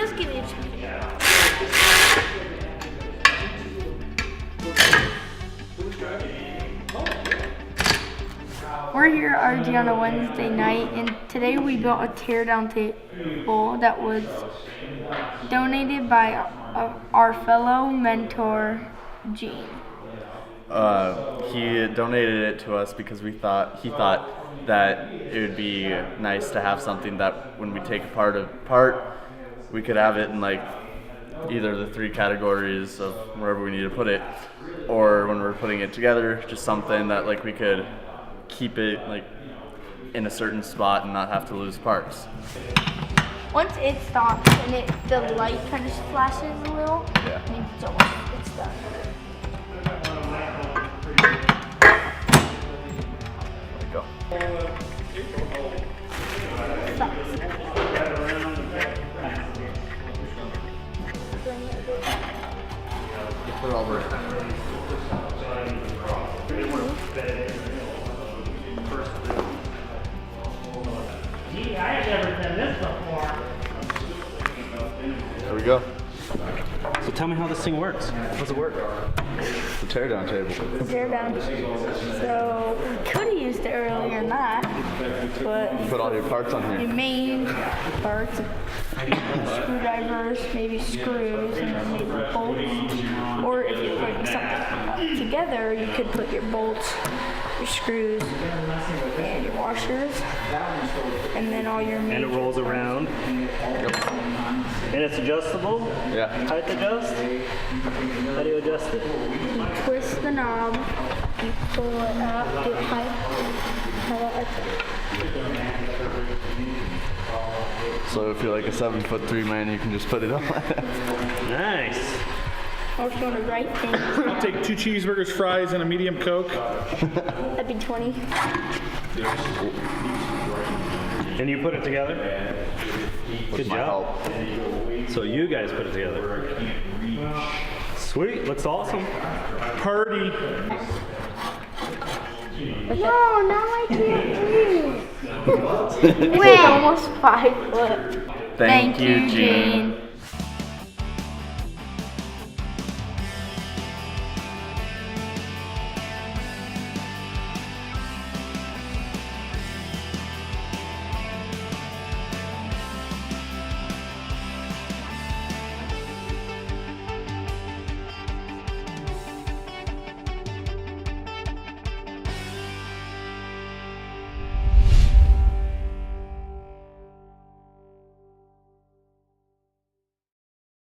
just give me a second. We're here already on a Wednesday night, and today we built a teardown table that was donated by our fellow mentor, Gene. He donated it to us because he thought that it would be nice to have something that when we take apart, we could have it in like either the three categories of wherever we need to put it, or when we're putting it together, just something that like we could keep it like in a certain spot and not have to lose parts. Once it stops and the light kind of flashes a little, Yeah. it means it's done. There we go. Put it over. Gee, I have never done this before. There we go. So tell me how this thing works. How does it work? The teardown table. Teardown. So we could have used it earlier than that, but Put all your parts on your here. main parts, screwdrivers, maybe screws, and then maybe bolts. Or if you're putting something together, you could put your bolts, your screws, and your washers, and then all your main. And it rolls around. And it's adjustable? Yeah. Height adjust? How do you adjust it? You twist the knob, you pull it up, do it high. So if you're like a 7'3" man, you can just put it on. Nice. Or if you want to write things, I'll take 2 cheeseburgers, fries, and a medium Coke. that'd be 20. And you put it together? Good my job. help. So you guys put it together. Sweet, looks awesome. Party. No, now I can't breathe. Wait, almost 5 foot. Thank you, Gene.